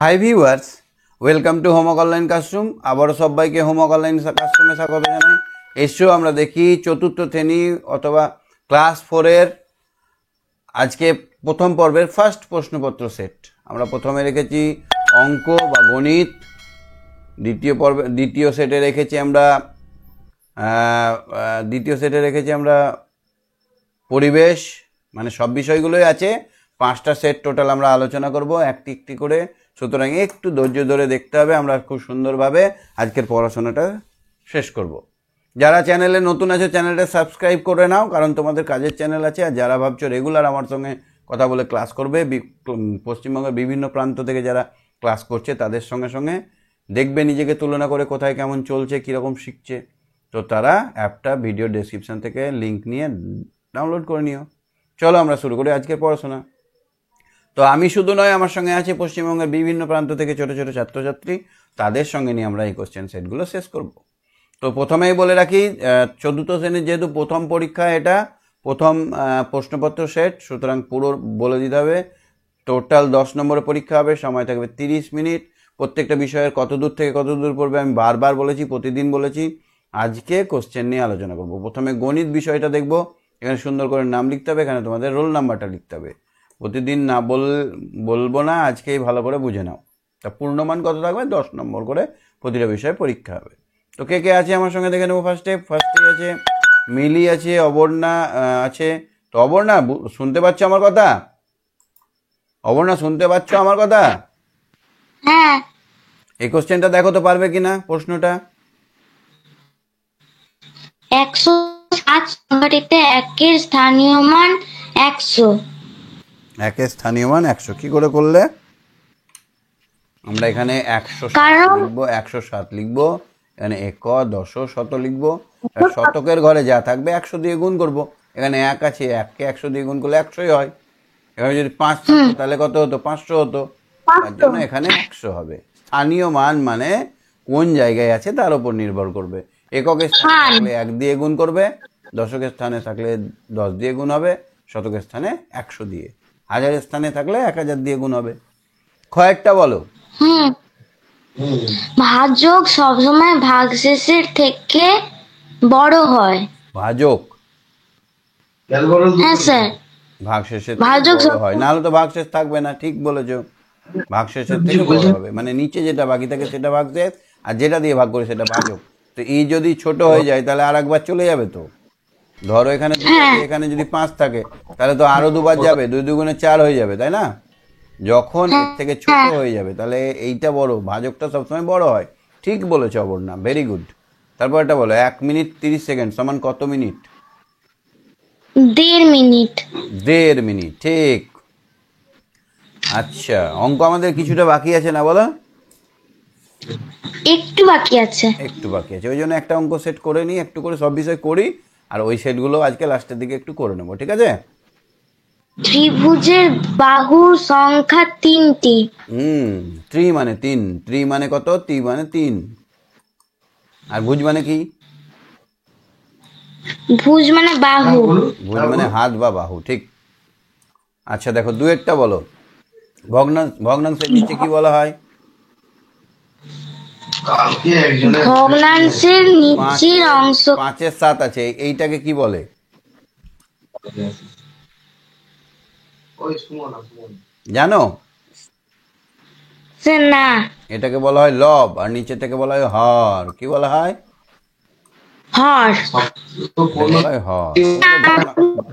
Hi viewers, welcome to homework online classroom. আবারও সবাইকে homework online ক্লাসরুমে স্বাগত জানাই। এসো আমরা দেখি চতুর্থ শ্রেণী অথবা ক্লাস 4-এর আজকে প্রথম পর্বের ফার্স্ট প্রশ্নপত্র সেট। আমরা প্রথমে রেখেছি অঙ্ক বা গণিত, দ্বিতীয় সেটে রেখেছি আমরা পরিবেশ, মানে সব বিষয়গুলোই আছে। 5টা সেট টোটাল আমরা আলোচনা করব একটি একটি করে, সুতরাং একটু ধৈর্য ধরে দেখতে হবে। আমরা খুব সুন্দরভাবে আজকের পড়াশোনাটা শেষ করব। যারা চ্যানেলে নতুন আছে চ্যানেলটা সাবস্ক্রাইব করে নাও, কারণ তোমাদের কাজের চ্যানেল আছে। আর যারা ভাবছো রেগুলার আমার সঙ্গে কথা বলে ক্লাস করবে, পশ্চিমবঙ্গের বিভিন্ন প্রান্ত থেকে যারা ক্লাস করছে তাদের সঙ্গে সঙ্গে দেখবে, নিজেকে তুলনা করে কোথায় কেমন চলছে, কীরকম শিখছে, তো তারা অ্যাপটা ভিডিও ডেসক্রিপশান থেকে লিঙ্ক নিয়ে ডাউনলোড করে নিও। চলো আমরা শুরু করি আজকের পড়াশোনা। তো আমি শুধু নয়, আমার সঙ্গে আছে পশ্চিমবঙ্গের বিভিন্ন প্রান্ত থেকে ছোটো ছোটো ছাত্রছাত্রী, তাদের সঙ্গে নিয়ে আমরা এই কোশ্চেন সেটগুলো শেষ করব। তো প্রথমেই বলে রাখি, চতুর্থ শ্রেণীর যেহেতু প্রথম পরীক্ষা, এটা প্রথম প্রশ্নপত্র সেট, সুতরাং পুরো বলে দিতে হবে। টোটাল 10 নম্বরের পরীক্ষা হবে, সময় থাকবে 30 মিনিট। প্রত্যেকটা বিষয়ের কত দূর থেকে কত দূর পড়বে আমি বারবার বলেছি, প্রতিদিন বলেছি। আজকে কোশ্চেন নিয়ে আলোচনা করব। প্রথমে গণিত বিষয়টা দেখব। এখানে সুন্দর করে নাম লিখতে হবে, এখানে তোমাদের রোল নাম্বারটা লিখতে হবে। প্রতিদিন না বলবো না, আজকেই ভালো করে বুঝে নাও। তা পূর্ণমান কত থাকবে? 10 নম্বর করে প্রতিটা বিষয়ে পরীক্ষা হবে। তো কে কে আছে আমার সঙ্গে দেখে নেবো। ফার্স্টে আছে মিলি, আছে অবর্ণা আছে। তো অবর্ণা শুনতে পাচ্ছ আমার কথা? অবর্ণা শুনতে পাচ্ছ আমার কথা? হ্যাঁ। এই কোশ্চেনটা দেখো তো, পারবে কিনা প্রশ্নটা। 107 সংখ্যাটিতে একের স্থানীয় মান 100। একের স্থানীয় মান 100 কি করে করলে? আমরা এখানে 107 লিখবো, 107 লিখবো। এখানে এক, দশ, শত লিখবো। আর শতকের ঘরে যা থাকবে 100 দিয়ে গুণ করব। এখানে 1 আছে, 1কে 100 দিয়ে গুণ করলে 100ই হয়। এখানে যদি 5 থাকতো তাহলে কত হতো? 500 হতো। তার জন্য এখানে 100 হবে। স্থানীয় মান মানে কোন জায়গায় আছে তার উপর নির্ভর করবে। এককের স্থানে থাকলে 1 দিয়ে গুণ করবে, দশকের স্থানে থাকলে 10 দিয়ে গুণ হবে, শতকের স্থানে 100 দিয়ে, হাজারের স্থানে থাকলে 1000 দিয়ে গুণ হবে। কয়েকটা বলো। ভাজক সবসময় ভাগশেষের থেকে বড় হয়। ভাজক? হ্যাঁ স্যার, ভাগশেষের থেকে ভাজক বড় হয়, নাহলে তো ভাগশেষ থাকবে না। ঠিক বলেছো, ভাগশেষের থেকে বড় হবে, মানে নিচে যেটা বাকি থাকে সেটা ভাগশেষ, আর যেটা দিয়ে ভাগ করে সেটা ভাজক। তো এই যদি ছোট হয়ে যায় তাহলে আর একবার চলে যাবে। তো ধরো এখানে 2 আছে, এখানে যদি 5 থাকে তাহলে তো আরো দুবার যাবে, 2 দুগুণে 4 হয়ে যাবে, তাই না? যখন এর থেকে ছোট হয়ে যাবে তাহলে এইটা বড়, ভাজকটা সবসময় বড় হয়। ঠিক বলেছো অবর্ণা, ভেরি গুড। তারপর এটা বলো, 1 মিনিট 30 সেকেন্ড সমান কত মিনিট? 1.5 মিনিট। 1.5 মিনিট, ঠিক। আচ্ছা, অঙ্ক আমাদের কিছুটা বাকি আছে না, বলো? একটু বাকি আছে। একটু বাকি আছে, ওই জন্য একটা অঙ্ক সেট করে নিই, একটু করে সব বিষয় করি, আর ওই সেটগুলো আজকে লাস্টের দিকে একটু করে নেবো, ঠিক আছে? ত্রিভুজের বাহুর সংখ্যা 3টি। ত্রি মানে 3, ত্রি মানে কত? ত্রি মানে 3। আর ভুজ মানে কি? ভুজ মানে বাহু। ভুজ মানে হাত বা বাহু, ঠিক। আচ্ছা দেখো, দুয়েরটা বলো। ভগ্নাংশের নিচে কি বলা হয়? ভগ্নাংশের নিচের অংশ 5-এর 7 আছে, এইটাকে কি বলে? জানো? না। এটাকে বলা হয় লব, আর নিচেটাকে বলা হয় হর। কি বলা হয়? হর। বলা হয় হর।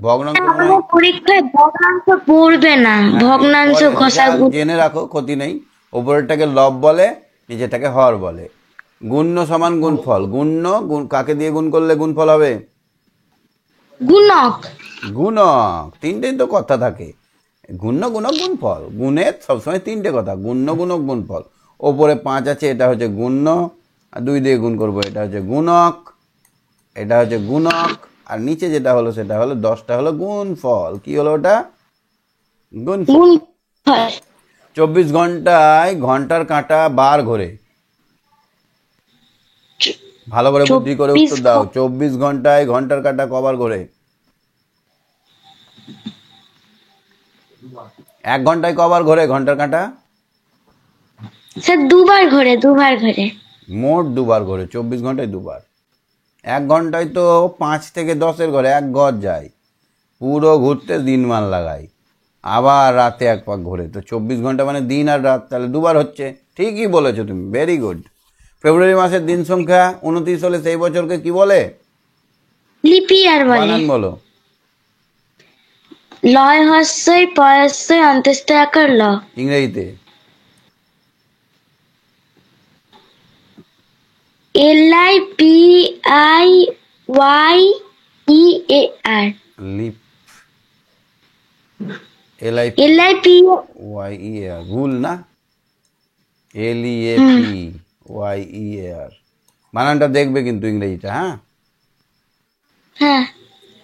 ভগ্নাংশ মনে হয় পরীক্ষায় ভগ্নাংশ পড়বে না, ভগ্নাংশ ঘষাঘুষি। জেনে রাখো, ক্ষতি নেই। ওপরেরটাকে লব বলে, নিচেটাকে হর বলে। গুণ্য সমান গুণফল। কাকে দিয়ে গুণ করলে গুণফল হবে? গুণক। গুণক। 3টেই তো কথা থাকে, গুণ্য, গুণক, গুণফল। গুণের সবসময় 3টে কথা, গুণ্য, গুণক, গুণফল। ওপরে 5 আছে, এটা হচ্ছে গুণ্য, আর 2 দিয়ে গুণ করবো, এটা হচ্ছে গুণক, এটা হচ্ছে গুণক। আর নিচে যেটা হলো সেটা হলো 10টা হলো গুণফল। কি হলো ওটা? গুণফল। 24 ঘন্টায় ঘন্টার কাঁটা বার ঘোরে। ভালো করে বুদ্ধি করে উত্তর দাও। 24 ঘন্টায় ঘন্টার কাঁটা কবার ঘোরে? 1 ঘন্টায় কবার ঘোরে ঘন্টার কাঁটা? স্যার দুবার ঘোরে মোট দুবার ঘোরে, 24 ঘন্টায় দুবার। 1 ঘন্টায় তো 5 থেকে 10-এর ঘরে 1 ঘর যায়, পুরো ঘুরতে দিনমান লাগায়, আবার রাতে 1 পাক ঘোরে, তো 24 ঘন্টা মানে দিন আর রাত, তাহলে দুবার হচ্ছে। ঠিকই বলেছো তুমি, ভেরি গুড। ফেব্রুয়ারি মাসের দিন সংখ্যা 29 হলে সেই বছরকে কি বলে? লিপি ইয়ার বলে। বানান বলো। লয় হস্যই পয়স্যই অন্ত্যেষ্ঠ আকার ল। ইংরেজিতে? LIPIYEAR। লিপ, LIP LIP। YEAR, ভুল না? LEAPYEAR, বানানটা দেখবে কিন্তু ইংরেজিটা, হ্যাঁ? হ্যাঁ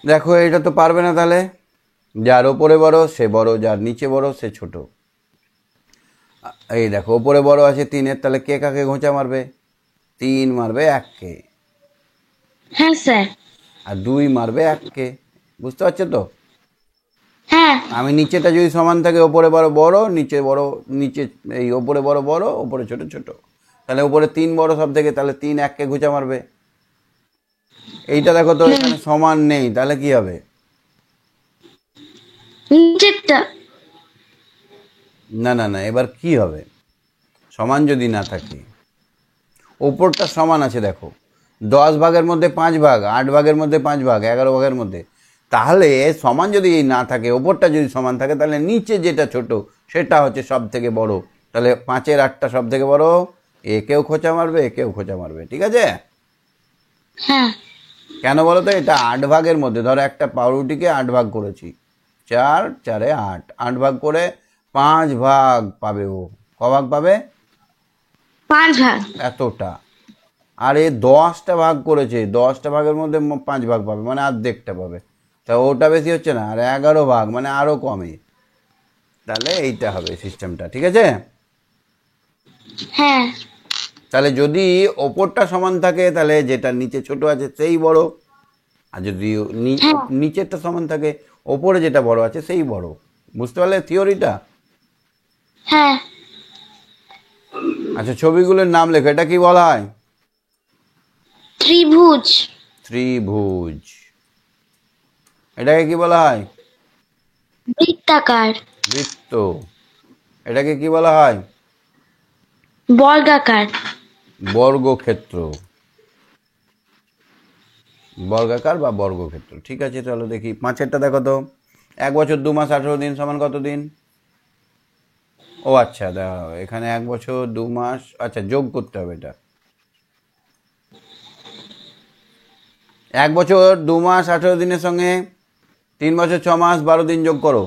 দেখো এটা তো পারবে না, তাহলে যার ওপরে বড় সে বড়, যার নিচে বড় সে ছোট। এই দেখো ওপরে বড় আছে 3-এর, তাহলে কে কাকে ঘোঁচা মারবে? 3 মারবে 1-কে, হ্যাঁ স্যার। আর 2 মারবে 1-কে। বুঝতে পারছো তো? হ্যাঁ আমি নিচেটা যদি সমান থাকে, ওপরে বড় বড়, নিচে বড় নিচে, এই ওপরে বড় বড়, ওপরে ছোট ছোট, তাহলে ওপরে 3 বড় সব থেকে, তাহলে 3 1-কে ঘুচা মারবে। এইটা দেখো তো এখানে সমান নেই, তাহলে কি হবে? নিচেরটা। না না না, এবার কি হবে? সমান যদি না থাকে, ওপরটা সমান আছে দেখো, 10 ভাগের মধ্যে 5 ভাগ, 8 ভাগের মধ্যে 5 ভাগ, 11 ভাগের মধ্যে, তাহলে সমান যদি না থাকে, ওপরটা যদি সমান থাকে, তাহলে নিচে যেটা ছোট সেটা হচ্ছে সব থেকে বড়। তাহলে 5-এর 8টা সব থেকে বড়, একেও খোঁচা মারবে, একেও খোঁচা মারবে, ঠিক আছে? হ্যাঁ কেন বলো তো? এটা 8 ভাগের মধ্যে, ধরো একটা পাউরুটিকে 8 ভাগ করেছি, 4 4-এ 8, 8 ভাগ করে 5 ভাগ পাবে ও। ক ভাগ পাবে? 5 ভাগ। এতটা। আর এ 10টা ভাগ করেছে, 10টা ভাগের মধ্যে 5 ভাগ পাবে, মানে অর্ধেকটা পাবে, তা ওটা বেশি হচ্ছে না? আর 11 ভাগ মানে আরো কমে, তাহলে এইটা হবে সিস্টেমটা, ঠিক আছে? হ্যাঁ তাহলে যদি ওপরটা সমান থাকে, তাহলে যেটা নিচে ছোট আছে সেই বড়, আর যদি হ্যাঁ নিচেরটা সমান থাকে, ওপরে যেটা বড় আছে সেই বড়। বুঝতে পারলে থিওরিটা? হ্যাঁ। আচ্ছা, ছবিগুলোর নাম লেখো, এটা কি বলা হয়? ত্রিভুজ। ত্রিভুজ। এটাকে কি বলা হয়? বৃত্তাকার। বৃত্ত। এটাকে কি বলা হয়? বর্গাকার। বর্গক্ষেত্র। বর্গাকার বা বর্গক্ষেত্র, ঠিক আছে। চলো দেখি 5-এরটা দেখো তো। 1 বছর 2 মাস 18 দিন সমান কত দিন? ও আচ্ছা, দাঁড়াও, এখানে 1 বছর 2 মাস, আচ্ছা যোগ করতে হবে এটা। 1 বছর 2 মাস 18 দিনের সঙ্গে 3 বছর 6 মাস 12 দিন যোগ করো।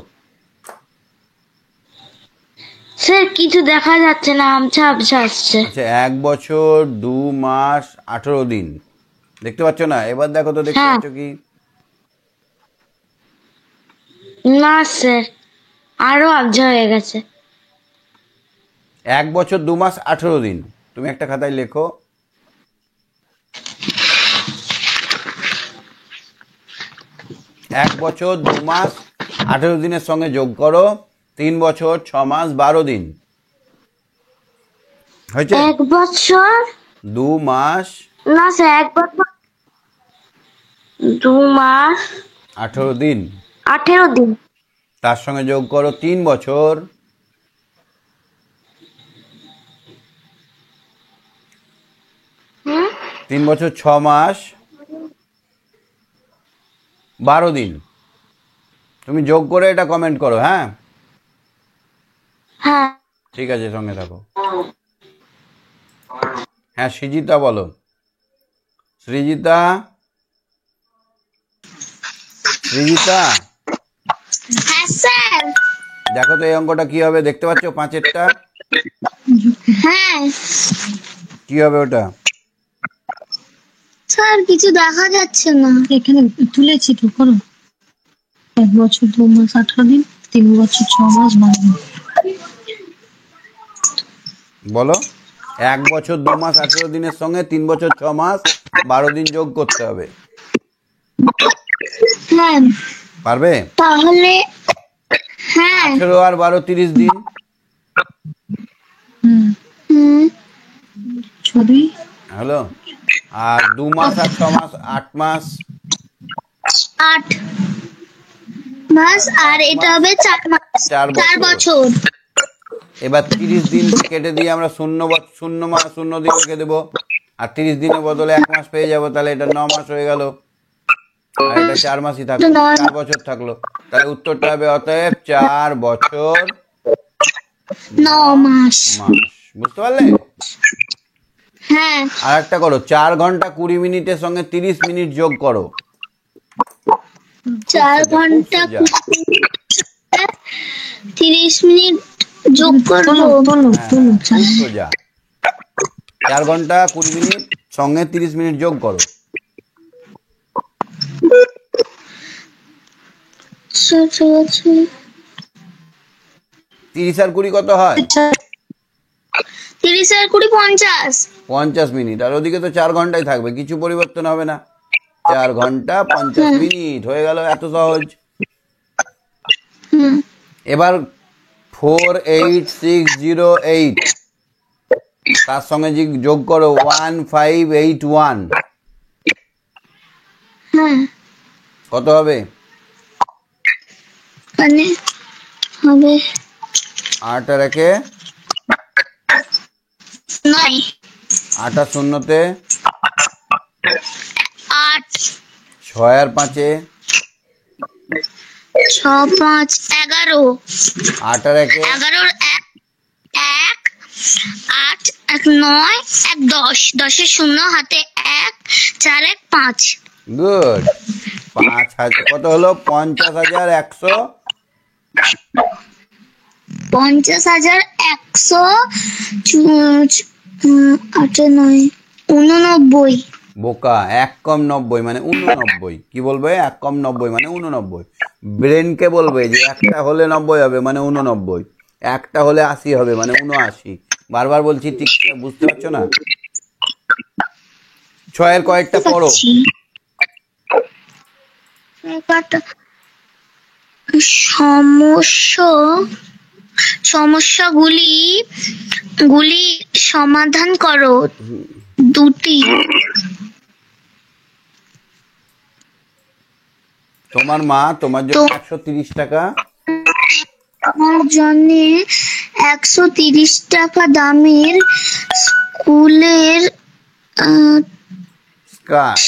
স্যার কিছু দেখা যাচ্ছে না, আবছা আবছা আসছে। আচ্ছা, 1 বছর 2 মাস 18 দিন দেখতে পাচ্ছ না? এবার দেখো তো, দেখতে হ্যাঁ। পাচ্ছ কি? না স্যার, আরো আবছা হয়ে গেছে। 1 বছর 2 মাস 18 দিন, তুমি একটা খাতায় লেখো। 1 বছর 2 মাস 18 দিনের সঙ্গে যোগ করো 3 বছর 6 মাস 12 দিন। হয়েছে? 1 বছর। 2 মাস না স্যার, 1 বছর 2 মাস 18 দিন, 18 দিন। তার সঙ্গে যোগ করো 3 বছর 3 বছর 6 মাস 12 দিন। তুমি যোগ করে এটা কমেন্ট করো, হ্যাঁ? হ্যাঁ। ঠিক আছে, সঙ্গে থাকো। হ্যাঁ, সৃজিতা বলো। সৃজিতা, সৃজিতা, হ্যাঁ স্যার। দেখো তো এই অঙ্কটা কি হবে, দেখতে পাচ্ছ 5-এরটা? হ্যাঁ কি হবে ওটা? স্যার, কিছু দেখা যাচ্ছে না। এখানে তুলেছি তো, করো। 1 বছর 2 মাস 18 দিন, 3 বছর 6 মাস 12 দিন। বলো। 1 বছর 2 মাস 18 দিনের সঙ্গে 3 বছর 6 মাস 12 দিন যোগ করতে হবে। হ্যাঁ। পারবে? তাহলে হ্যাঁ। 18 আর 12 30 দিন। হুম। 2 হলো। আর 2 মাস আর 6 মাস 8 মাস 8 মাস, আর এটা হবে 4 মাস, 4 4 বছর। বছর। এবার 30 দিন কেটে দিয়ে আমরা শূন্য মাস 0 দিন লিখে দেবো, আর 30 দিনের বদলে 1 মাস পেয়ে যাবো, তাহলে এটা 9 মাস হয়ে গেল, আর এটা 4 মাসই থাকলো, 4 বছর থাকলো। তাহলে উত্তরটা হবে অতএব 4 বছর 9 মাস। মাস। বুঝতে পারলে? হ্যাঁ, আর একটা করো, 4 ঘন্টা 20 মিনিটের সঙ্গে 30 মিনিট যোগ করো। 4 ঘন্টা খুব সোজা। 30 মিনিট যোগ করবো। তোলো খুব সোজা। 4 ঘন্টা 20 মিনিট সঙ্গে 30 মিনিট যোগ করো। ঠিক আছে। 30 আর 20 কত হয়? 30 আর 20 50। 50 মিনিট। আর ওদিকে তো 4 ঘন্টাই থাকবে, কিছু পরিবর্তন হবে না। 4 ঘন্টা 50 মিনিট হয়ে গেল, এত সহজ। হুম, এবার 48608 তার সঙ্গে যোগ করো 1581, হ্যাঁ, কত হবে? মানে হবে 8 আর 1-এ 9, 8 আর 0-তে 8, 6 আর 5-এ 6 5 11, 8 আর 1-এ 11 1 1 8 1 9 1 10, 10 শূন্য হাতে 1 4 1 5। গুড। 5000 কত হলো? 50,100 50,100 8 9 89। বোকা, 1 কম 90 মানে 89। কি বলবে? 1 কম 90 মানে 89। ব্রেনকে বলবে যে একটা হলে 90 হবে মানে 89, একটা হলে 80 হবে মানে 79। বারবার বলছি, ঠিক বুঝতে পারছো না? 6-এর কয়েকটা পড়ো। সমস্যাগুলি সমাধান করো। 2টি। তোমার মা তোমার জন্য 130 টাকা আমার জন্য 130 টাকা দামের স্কুলের স্কার্ট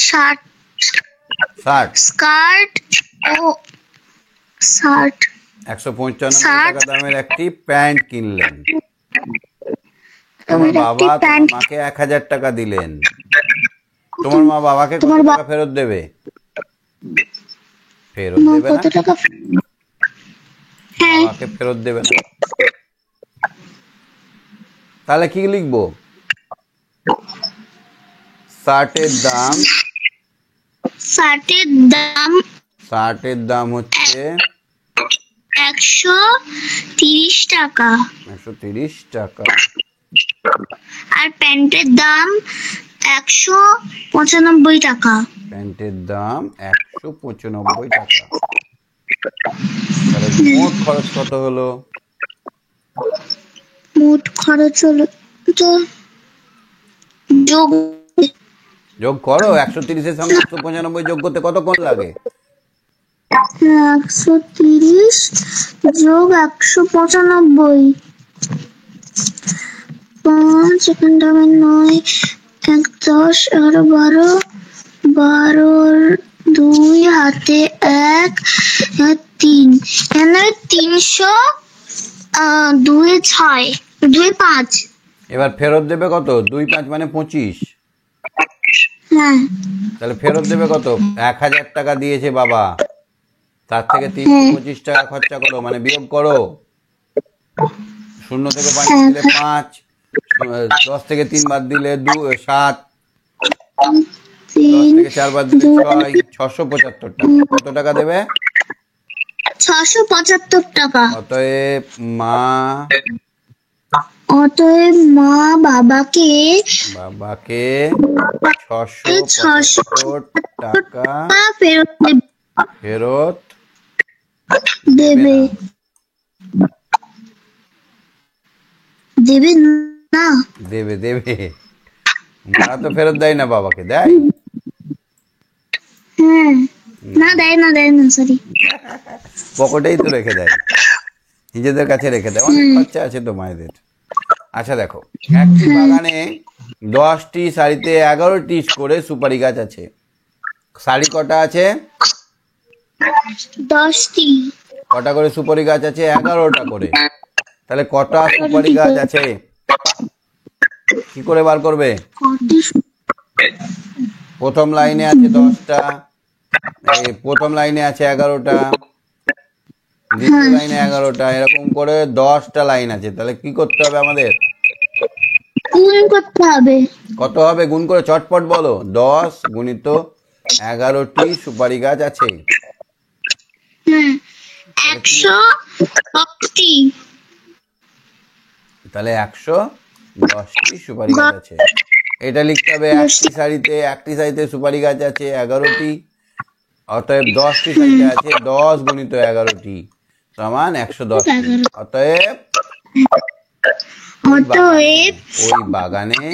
স্কার্ট ও 195 টাকা দামের একটি প্যান্ট কিনলেন। তোমার বাবা তোমার মাকে 1000 টাকা দিলেন। তোমার মা বাবাকে কত টাকা ফেরত দেবে? ফেরত দেবে না, বাবাকে ফেরত দেবে না। তাহলে কি লিখবো? শার্টের দাম হচ্ছে 130 টাকা, 130 টাকা। আর প্যান্টের দাম 195 টাকা। প্যান্টের দাম 195 টাকা। তাহলে মোট খরচ কত হলো? মোট খরচ হলো যোগ করো। 130-এর সঙ্গে 195 যোগ করতে কতক্ষণ লাগে? 130 যোগ 195, 5 এখানটা 9 1 10 11 12, 12 2 হাতে 1 3, এখানে 300, 2 6 2 5। এবার ফেরত দেবে কত? 2 5 মানে 25। হ্যাঁ, তাহলে ফেরত দেবে কত? 1000 টাকা দিয়েছে বাবা, তার থেকে 325 টাকা খরচা করো, মানে বিয়োগ করো। 0 থেকে 5 দিলে 5, 10 থেকে 3 বাদ দিলে 7, 10 থেকে 4 বাদ দিলে 6, 675 টাকা। কত টাকা দেবে? 675 টাকা। অতএব মা বাবাকে 675 টাকা ফেরত দেবে দেবে। মারা তো ফেরত দেয় না বাবাকে, দেয়? হ্যাঁ, না দেয় না সরি। পকেটেই তো রেখে দেয়, নিজেদের কাছে রেখে দেয়। অনেক খরচা আছে তো মায়েদের। আচ্ছা দেখো, একটি বাগানে 10টি সারিতে 11টি করে সুপারি গাছ আছে। সারি কটা আছে? 10টি। কটা করে সুপারি গাছ আছে? 11টা করে। তাহলে কটা সুপারি গাছ আছে কি করে বার করবে? প্রথম লাইনে আছে 10টা, প্রথম লাইনে আছে 11টা, দ্বিতীয় লাইনে 11টা, এরকম করে 10টা লাইন আছে। তাহলে কি করতে হবে আমাদের? গুণ করতে হবে। কত হবে গুণ করে চটপট বলো? 10 গুণিত 11টি সুপারি গাছ আছে। 110টি। তাহলে 110টি সুপারি গাছ আছে। এটা লিখতে হবে একটি সারিতে সুপারি গাছ আছে 11টি, অতএব 10টি সারিতে আছে 10 গুণিত 11টি সমান 110টি। অতএব ওই বাগানে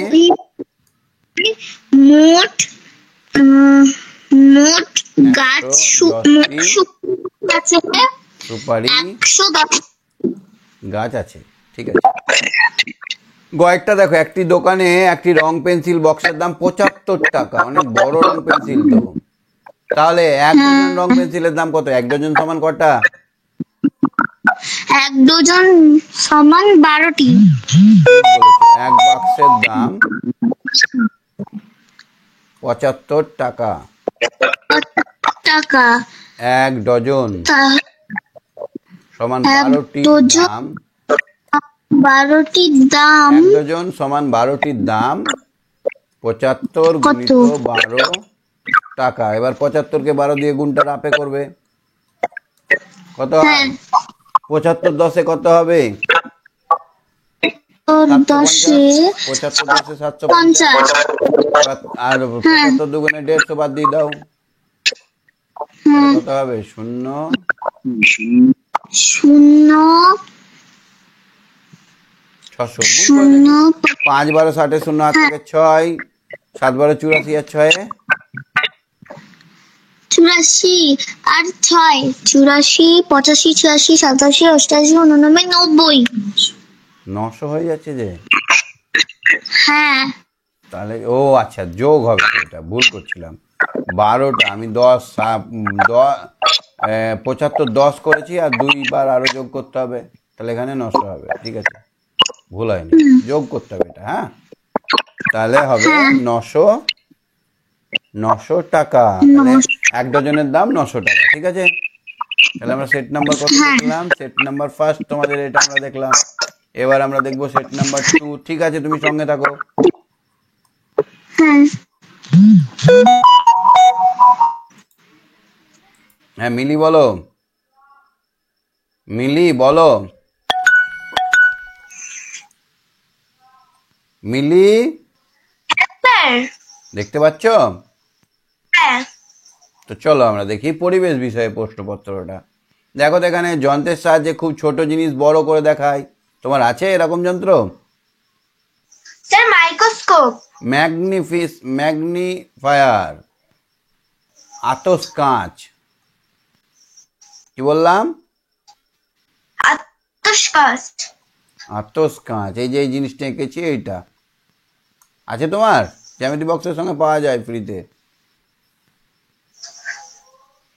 মোট গাছ সুপারি 110। গাছ আছে। ঠিক আছে, কয়েকটা দেখো। একটি দোকানে একটি রং পেন্সিল বক্সের দাম 75 টাকা। অনেক বড় রং পেন্সিল তো। তাহলে 1 ডজন রং পেন্সিলের দাম কত? 1 ডজন সমান কটা? 1 ডজন সমান 12টি। এক বাক্সের দাম 75 টাকা। 1 ডজন সমান 12টির দাম। 12টির দাম 1 ডজন সমান 12টির দাম 75 গুণিত 12 টাকা। এবার 75কে 12 দিয়ে গুণটা রাপে করবে। কত হয়? 75 10-এ কত হবে? 75 10-এ 750। আর 75 দুগুণে 150 বাদ দিয়ে দাও। কত হবে? 0 600। 5 12 60, 0 হাত থেকে 6, 7 12 84, আর 6 84 আর 6 84 85 86 87 88 89 90। 900 হয়ে যাচ্ছে যে। হ্যাঁ, তাহলে ও আচ্ছা, যোগ হবে তো, এটা ভুল করছিলাম। 12টা আমি 75 10 করেছি, আর 2 বার আরো যোগ করতে হবে। তাহলে এখানে 900 হবে। ঠিক আছে, ভুল হয়নি, যোগ করতে হবে এটা। হ্যাঁ, তাহলে হবে 900 টাকা। তাহলে 1 ডজনের দাম 900 টাকা। ঠিক আছে, তাহলে আমরা সেট নাম্বার কত দেখলাম? সেট নাম্বার ফার্স্ট তোমাদের এটা আমরা দেখলাম। এবার আমরা দেখবো সেট নাম্বার 2। ঠিক আছে, তুমি সঙ্গে থাকো। হ্যাঁ, মিলি বলো। মিলি বলো। মিলি দেখতে পাচ্ছ? তো চলো আমরা দেখি পরিবেশ বিষয়ে প্রশ্নপত্রটা। দেখো তো, এখানে যন্ত্রের সাহায্যে খুব ছোট জিনিস বড় করে দেখায়। তোমার আছে এরকম যন্ত্র? Sir microscope. ম্যাগনিফায়ার, আতস কাঁচ। কি বললাম? আতস কাঁচ। এই যে এই জিনিসটা এঁকেছি, এইটা আছে তোমার? জ্যামিতি বক্সের সঙ্গে পাওয়া যায় ফ্রিতে।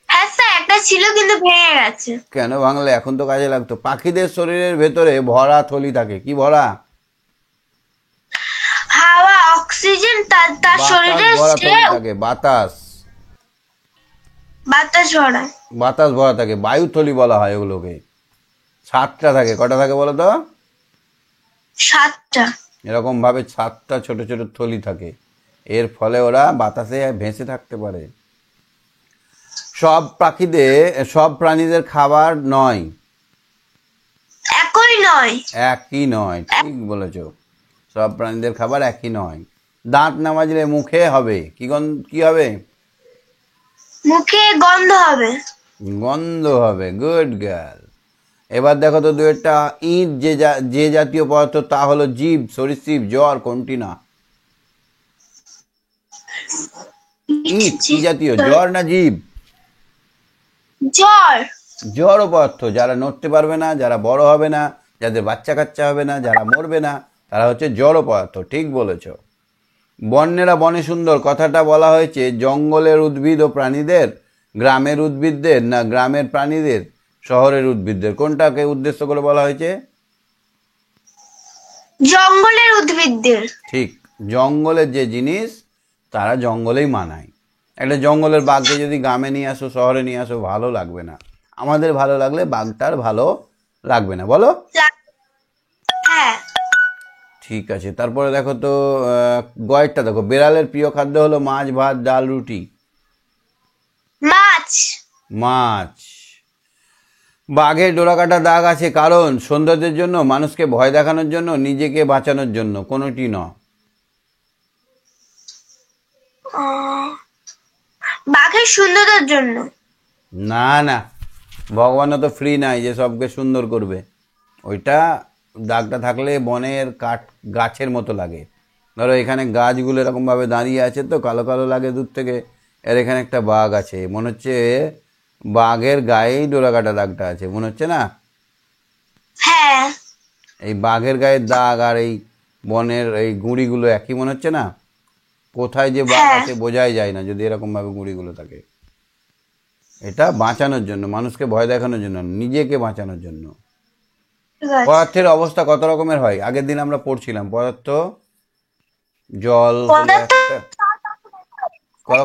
হ্যাঁ স্যার, একটা ছিল কিন্তু ভেঙে গেছে। কেন ভাঙলে? এখন তো কাজে লাগতো। পাখিদের শরীরের ভেতরে ভরা থলি থাকে। কি ভরা? হাওয়া, অক্সিজেন, তার শরীরে ভরা থলি থাকে। বাতাস ভরা থাকে। বায়ু থলি বলা হয় ওগুলোকে। 7টা থাকে। কটা থাকে বলো তো? 7টা। এরকম ভাবে 7টা ছোট ছোট থলি থাকে। এর ফলে ওরা বাতাসে ভেসে থাকতে পারে। সব প্রাণীদের খাবার নয়। একই নয়। ঠিক বলেছো, সব প্রাণীদের খাবার একই নয়। দাঁত না মাজলে মুখে হবে কি হবে? মুখে গন্ধ হবে। Good girl. এবার দেখো তো, 2টা ইট যে জাতীয় পদার্থ তা হলো জীব, সরীসৃপ, জ্বর, কোনটি না? ইট কি জাতীয়? জ্বর না জীব? জ্বর। জড় পদার্থ। যারা নড়তে পারবে না, যারা বড় হবে না, যাদের বাচ্চা কাচ্চা হবে না, যারা মরবে না, তারা হচ্ছে জড় পদার্থ। ঠিক বলেছ। বন্যেরা বনে সুন্দর কথাটা বলা হয়েছে জঙ্গলের উদ্ভিদ ও প্রাণীদের, গ্রামের উদ্ভিদদের, না গ্রামের প্রাণীদের, শহরের উদ্ভিদদের? কোনটাকে উদ্দেশ্য করে বলা হয়েছে? জঙ্গলের উদ্ভিদদের। ঠিক, জঙ্গলের যে জিনিস তারা জঙ্গলেই মানায়। একটা জঙ্গলের বাঘকে যদি গ্রামে নিয়ে আসো, শহরে নিয়ে আসো, ভালো লাগবে না। আমাদের ভালো লাগলে বাঘটার ভালো লাগবে না, বলো? হ্যাঁ। ঠিক আছে, তারপরে দেখো তো গয়েরটা দেখো। বেড়ালের প্রিয় খাদ্য হলো মাছ, ভাত, ডাল, রুটি। মাছ। মাছ। বাঘের ডোরাকাটা দাগ আছে কারণ সৌন্দর্যের জন্য, মানুষকে ভয় দেখানোর জন্য, নিজেকে বাঁচানোর জন্য? কোনোটি নয়। বাঘের সুন্দরের জন্য। না না, ভগবানও তো ফ্রি নাই যে সবকে সুন্দর করবে। ওইটা দাগটা থাকলে বনের কাঠ গাছের মতো লাগে। ধরো এখানে গাছগুলো এরকমভাবে দাঁড়িয়ে আছে তো, কালো কালো লাগে দূর থেকে। এর এখানে একটা বাঘ আছে, মনে হচ্ছে বাঘের গায়েই ডোরাকাটা দাগটা আছে, মনে হচ্ছে না? হ্যাঁ। এই বাঘের গায়ের দাগ আর এই বনের এই গুঁড়িগুলো একই মনে হচ্ছে না? কোথায় যে বাঘ আছে বোঝাই যায় না যদি এরকমভাবে গুঁড়িগুলো থাকে। এটা বাঁচানোর জন্য, মানুষকে ভয় দেখানোর জন্য, নিজেকে বাঁচানোর জন্য। পদার্থের অবস্থা কত রকমের হয়? আগের দিন আমরা পড়ছিলাম পদার্থ। জল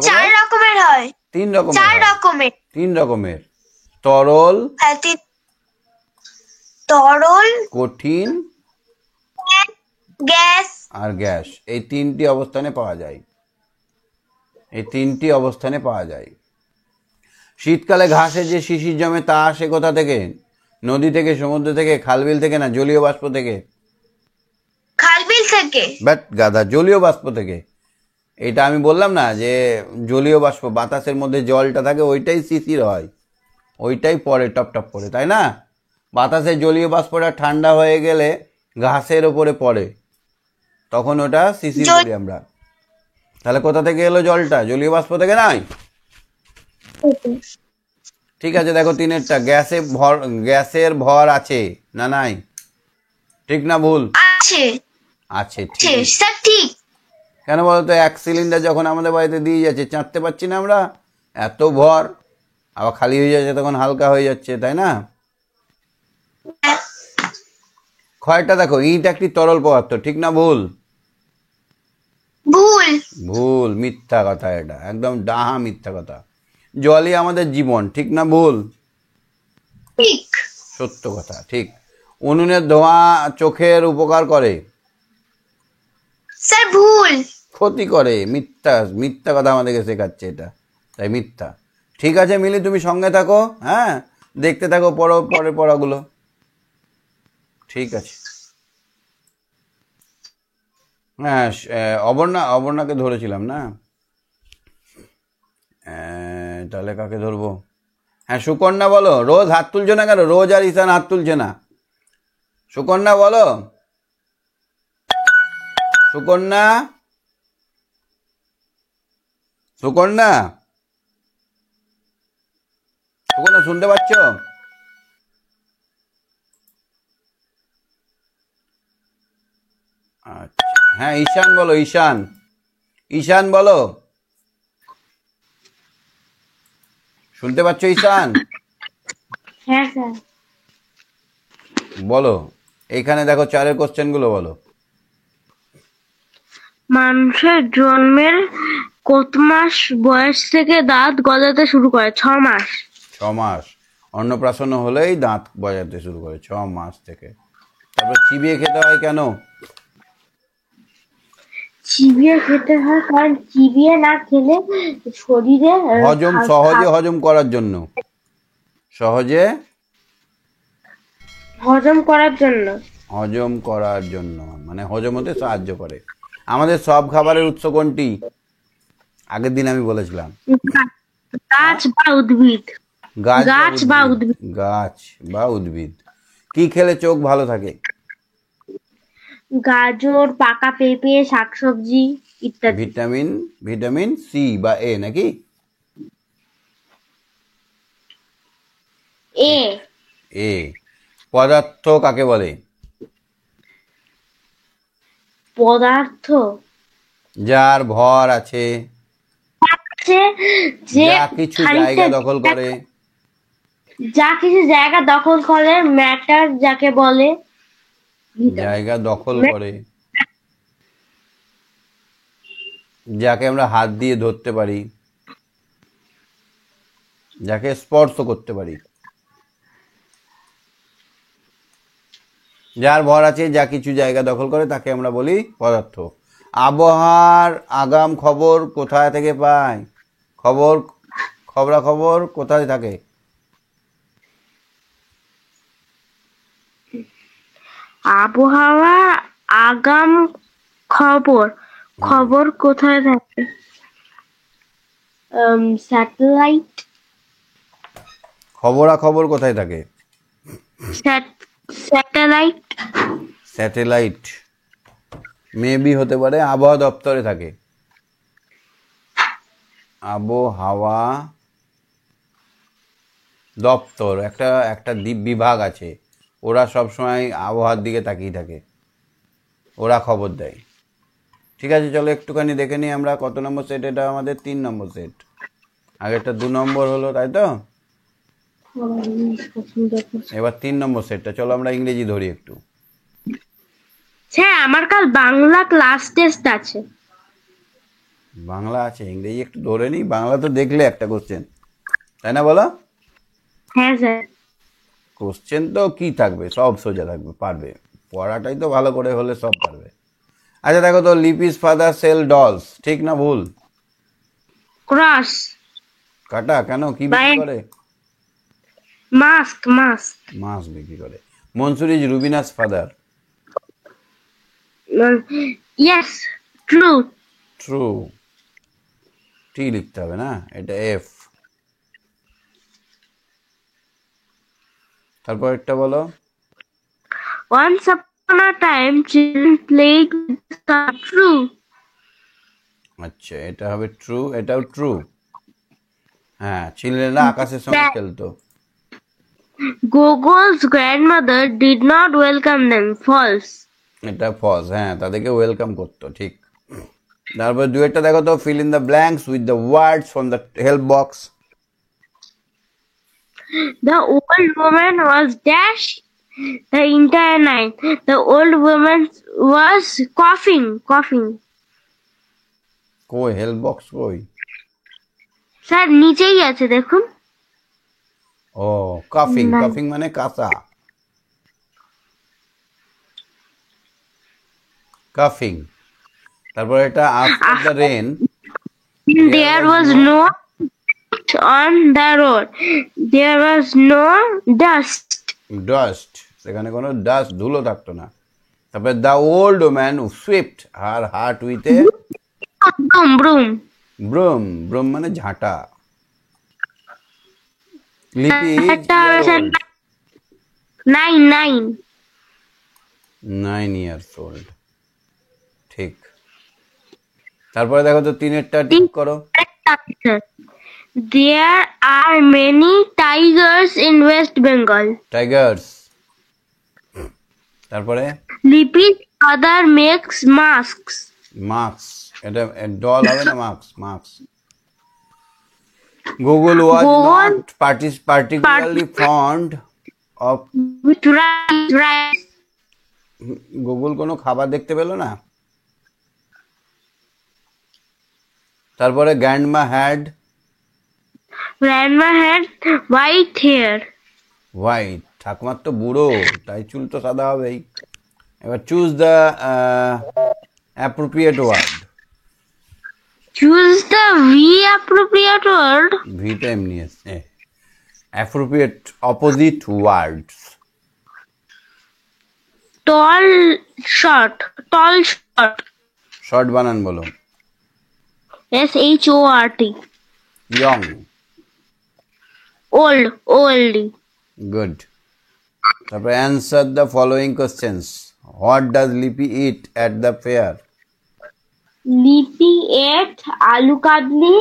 চার রকমের হয়। তিন রকমের। চার রকমের। তিন রকমের। তরল, তরল, কঠিন গ্যাস আর গ্যাস। এই তিনটি অবস্থানে পাওয়া যায়। এই তিনটি অবস্থানে পাওয়া যায়। শীতকালে ঘাসে যে শিশির জমে তা আসে কোথা থেকে? নদী থেকে, সমুদ্র থেকে, খালবিল থেকে, না জলীয় বাষ্প থেকে? খালবিল থেকে। ব্যাট গাধা, জলীয় বাষ্প থেকে। এটা আমি বললাম না যে জলীয় বাষ্প, বাতাসের মধ্যে জলটা থাকে, ওইটাই শিশির হয়, ওইটাই পড়ে টপ টপ করে, তাই না? বাতাসে জলীয় বাষ্পটা ঠান্ডা হয়ে গেলে ঘাসের ওপরে পড়ে, তখন ওটা শিশির করি আমরা। তাহলে কোথা থেকে এলো জলটা? জলীয় বাষ্প থেকে নাই? ঠিক আছে, দেখো তিনেরটা। গ্যাসের ভর আছে না নাই? ঠিক না ভুল? আছে। আছে। ঠিক। কেন বলতো? এক সিলিন্ডার যখন আমাদের বাড়িতে দিয়ে যাচ্ছে, চাঁদতে পারছি না আমরা, এত ভর। আবার খালি হয়ে যাচ্ছে তখন হালকা হয়ে যাচ্ছে, তাই না? ক্ষয়টা দেখো, ইট একটি তরল পদার্থ। ঠিক না ভুল? ভুল। ভুল, মিথ্যা কথা, এটা একদম ডাহা মিথ্যা কথা। জলই আমাদের জীবন। ঠিক না ভুল? ঠিক। সত্য কথা, ঠিক। উনুনের ধোঁয়া চোখের উপকার করে? স্যার ভুল। ক্ষতি করে। মিথ্যা, মিথ্যা কথা আমাদেরকে শেখাচ্ছে এটা, তাই মিথ্যা। ঠিক আছে মিলি, তুমি সঙ্গে থাকো, হ্যাঁ, দেখতে থাকো পরের পড়াগুলো। ঠিক আছে। হ্যাঁ, অবর্ণাকে ধরেছিলাম না? তাহলে কাকে ধরবো? হ্যাঁ, সুকন্যা বলো। রোজ হাত তুলছে না কেন? রোজ আর ঈশান হাত তুলছে না। সুকন্যা বলো। সুকন্যা, সুকন্যা, সুকন্যা শুনতে পাচ্ছ? আচ্ছা, হ্যাঁ ঈশান বলো। ঈশান বলো। শুনতে পাচ্ছ ঈশান? হ্যাঁ স্যার। বলো। এইখানে দেখো চারের কোশ্চেন গুলো বলো। মানুষের জন্মের কত মাস বয়স থেকে দাঁত গজাতে শুরু করে? 6 মাস। 6 মাস। অন্নপ্রাশন হলেই দাঁত গজাতে শুরু করে 6 মাস থেকে। তারপর চিবিয়ে খেতে হয় কেন? চিবিয়ে খেতে হয় কারণ চিবিয়ে না খেলে শরীরে সহজে হজম করার জন্য। সহজে হজম করার জন্য। হজম করার জন্য, মানে হজম হতে সাহায্য করে। আমাদের সব খাবারের উৎস কোনটি? আগের দিন আমি বলেছিলাম গাছ বা উদ্ভিদ। গাছ বা উদ্ভিদ। গাছ বা উদ্ভিদ। কি খেলে চোখ ভালো থাকে? গাজর, পাকা পেঁপে, শাকসবজি। ইত্যাদি। ভিটামিন সি বা এ নাকি? এ এ। পদার্থ কাকে বলে? পদার্থ যার ভর আছে, হচ্ছে যে যা কিছু খানিকটা জায়গা দখল করে। যা কিছু জায়গা দখল করে, ম্যাটার যাকে বলে। জায়গা দখল করে, যাকে আমরা হাত দিয়ে ধরতে পারি, যাকে স্পর্শ করতে পারি, যার ভর আছে, যা কিছু জায়গা দখল করে, তাকে আমরা বলি পদার্থ। আবহাওয়ার আগাম খবর কোথায় থেকে পাই? খবরাখবর কোথায় থাকে? আবহাওয়া আগাম খবর কোথায় থাকে? স্যাটেলাইট। খবরাখবর কোথায় থাকে? স্যাটেলাইট। স্যাটেলাইট মেবি হতে পারে, আবহাওয়া দপ্তরে থাকে। আবহাওয়া দপ্তর একটা বিভাগ আছে, ওরা সবসময় আবহাওয়ার দিকে তাকিয়ে থাকে, ওরা খবর দেয়। ঠিক আছে, চলো একটুখানি দেখে নিই আমরা কত নম্বর সেট। এটা আমাদের 3 নম্বর সেট, আগেরটা 2 নম্বর হলো, তাই তো? এবার 3 নম্বর সেটটা, চলো আমরা ইংরেজি ধরি একটু। হ্যাঁ, আমার কাল বাংলা ক্লাস টেস্ট আছে। বাংলা আছে, ইংরেজি একটু ধরে নিই। বাংলা তো দেখলে একটা কোশ্চেন, তাই না বলো? হ্যাঁ স্যার। কোশ্চেন তো কি থাকবে, সব সোজা থাকবে, পারবে। পড়াটাই তো ভালো করে হলে সব পারবে। আচ্ছা দেখো তো, লিপিস ফাদার সেল ডলস, ঠিক না ভুল? ক্রস। কাটা কেন, কি বিক্রি করে? মাস্ক। মাছ বিক্রি করে। Mansur is Rubina's father. Yes, true. True. T লিখতে হবে না, এটা এফ। তারপর একটা বলো। Once upon a time, children played with the star. True. আচ্ছা, এটা হবে ট্রু, এটাও ট্রু। হ্যাঁ, ছেলেরা আকাশের সঙ্গে খেলতো। Gogo's grandmother did not welcome them. False. এটা ফলস, হ্যাঁ, তাদেরকে ওয়েলকাম করতো, ঠিক। তারপর দুয়েরটা দেখো তো, fill in the blanks with the words from the help box. The old woman was dash the entire night. The old woman was coughing. কই help box কই? স্যার নিচেই আছে দেখুন। ও, কাফিং মানে কাঁচা। কাফিং। তারপর এটা after the rain There was no on the road. There was no dust. Dust, সেখানে কোনো ডাস্ট, ধুলো থাকতো না। তারপর the old man Swift her heart with a Broom. ব্রুম মানে ঝাঁটা। লিপি Nine. 9 years old, ঠিক। তারপরে দেখো তো, তিনেরটা ঠিক করো। There are many tigers in West Bengal. Tigers. তারপরে Lipi's father makes masks. Marks, এটা ডল হবে না, marks. Google was not particularly fond of With rice. Google কোনো খাবার দেখতে পেল না। তারপরে grandma had Grandma had white hair. White, ঠাকুমার তো বুড়ো, তাই চুল তো সাদা হবেই। এবার choose the appropriate word. Choose the appropriate word. ভিটা এমনি আছে, appropriate opposite words. Tall, short. Short বানান বলো। SHORT. ইয়ং। Old. গুড। তারপরে answer the following questions. What does লিপি ইট at the fair? Lippy ate aloo kabli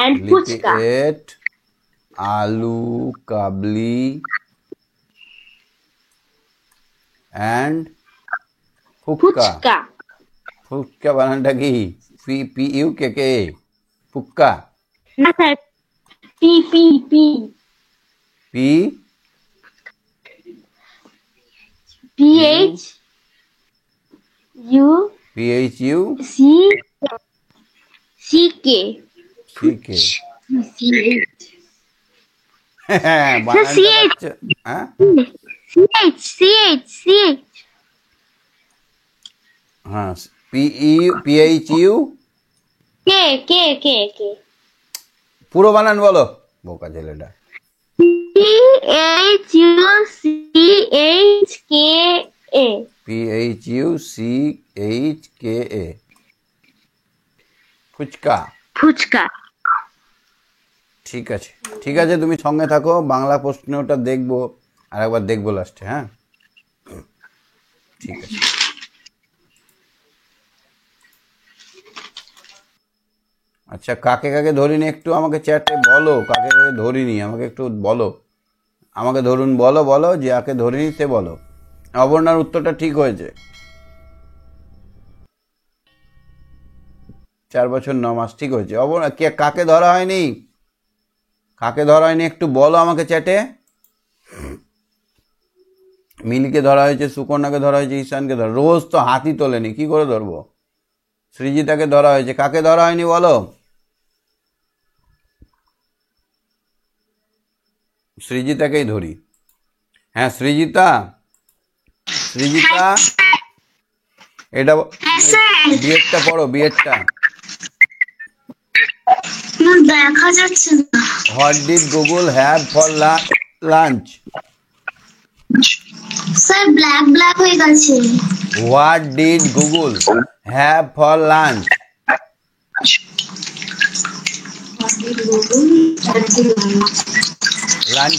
and লিপি puchka. এট আলু কাবলি and fuchka. Puchka. Fuchka বানানটা কি? PUKK fuchka. No, sir. P. P PHU PHU CK. CK। হ্যাঁ, বানানটা CH. পাচ্ছ? হ্যাঁ, CH. হ্যাঁ, PHU K. পুরো বানান বলো, বোকা ছেলেটা। PHUCHKA ফুচকা। ফুচকা। ঠিক আছে, ঠিক আছে, তুমি সঙ্গে থাকো, বাংলা প্রশ্নটা দেখবো, আর একবার দেখবো লাস্টে। হ্যাঁ, ঠিক আছে। আচ্ছা, কাকে কাকে ধরিনি একটু আমাকে চ্যাটে বলো, কাকে কাকে ধরিনি আমাকে একটু বলো, আমাকে ধরুন, বলো যাকে ধরিনি সে বলো। অবর্ণার উত্তরটা ঠিক হয়েছে, 4 বছর 9 মাস ঠিক হয়েছে। অবর্ণা কাকে ধরা হয়নি, কাকে ধরা হয়নি একটু বলো আমাকে চ্যাটে। মিলিকে ধরা হয়েছে, সুকন্যাকে ধরা হয়েছে, ঈশানকে ধরা, রোজ তো হাতই তোলেনি, কি করে ধরবো? সৃজিতাকে ধরা হয়েছে, কাকে ধরা হয়নি বলো? সৃজিতাকেই ধরি। হ্যাঁ, সৃজিতা, এটা বিয়েরটা পড়ো, বিয়েরটা। দেখা যাচ্ছে না। What did Google have for lunch? Sir black হয়ে গেছে। What did Google have for lunch? Lunch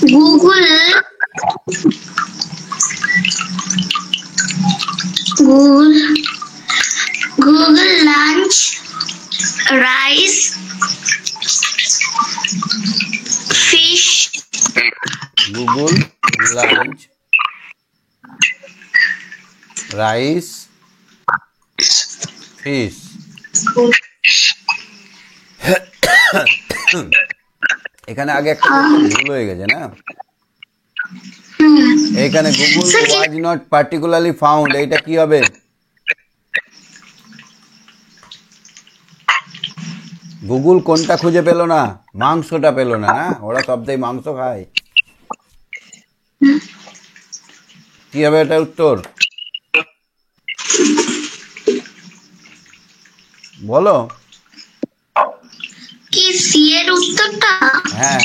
Google lunch, rice, fish, Google lunch rice fish. এখানে আগে একটা ভুল হয়ে গেছে না, এখানে Google was not particularly found, এইটা কি হবে? গুগল কোনটা খুঁজে পেল না? মাংসটা পেল না, না? ওরা সবটাই মাংস খায়। কি হবে এটা উত্তর বলো? কি সি এর উত্তরটা? হ্যাঁ,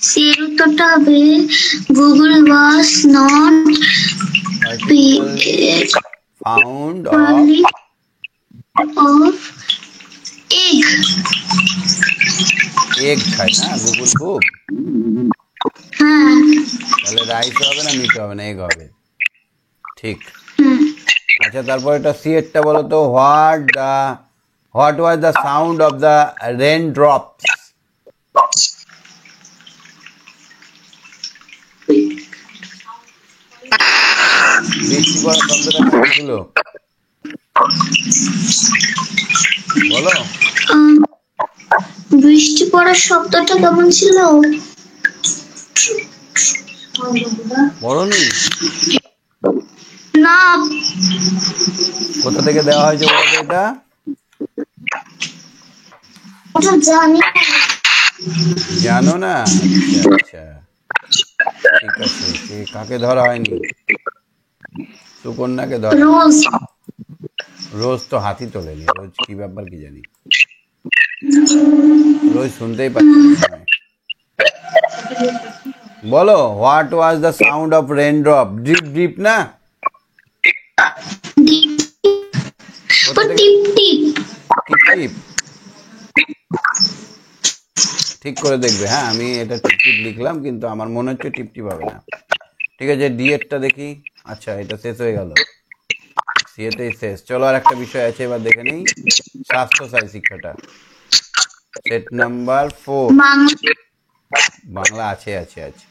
সি এর উত্তরটা হবে Google was not found of egg খায় না গুগল খুব, হ্যাঁ। তাহলে রাইস হবে না, মিট হবে না, এগ হবে। ঠিক। আচ্ছা, তারপর এটা সি এরটা বলো তো। What was the sound of the raindrops? বৃষ্টি পড়ার শব্দটা কেমন ছিল বলো? বৃষ্টি পড়ার শব্দটা কেমন ছিল? পড়োনি? না, কোথা থেকে দেওয়া হয়েছে বলো তো এটা? ওটা জানি না। জানো না? আচ্ছা, ঠিক আছে। কাকে ধরা হয়নি? সুকন্যাকে ধরা। রোজ। রোজ তো হাতি তোলেনি, রোজ কি ব্যাপার কি জানি, রোজ শুনতেই পাচ্ছি না। বলো, what was the sound of raindrops? Drip drip না? ঠিক করে দেখবে। হ্যাঁ, আমি এটা টিপ টিপ লিখলাম, কিন্তু আমার মনে হচ্ছে টিপ টিপ হবে না। ঠিক আছে, ডি এরটা দেখি। আচ্ছা, এটা শেষ হয়ে গেল। সিএতেই শেষ। চলো আর একটা বিষয় আছে, এবার দেখে নেই স্বাস্থ্য সাই শিক্ষাটা। সেট নাম্বার 4 বাংলা বাংলা আছে আছে আছে।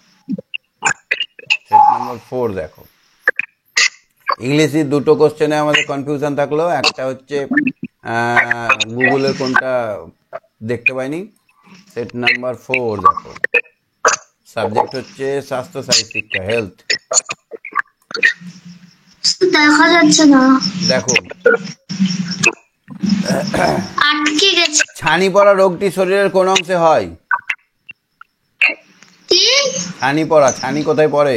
সেট নাম্বার 4 দেখো, ইংলিশে দুটো কোশ্চেনে আমাদের কনফিউশন থাকলো, একটা হচ্ছে গুগলের কোনটা দেখতে পাইনি। সেট নাম্বার 4 দেখো, সাবজেক্ট হচ্ছে স্বাস্থ্য সাই শিক্ষা, হেলথ। দেখা যাচ্ছে না, দেখো, আটকে গেছে। ছানি পড়া রোগটি শরীরের কোন অংশে হয়? কি? ছানি পড়া, ছানি কোথায় পড়ে?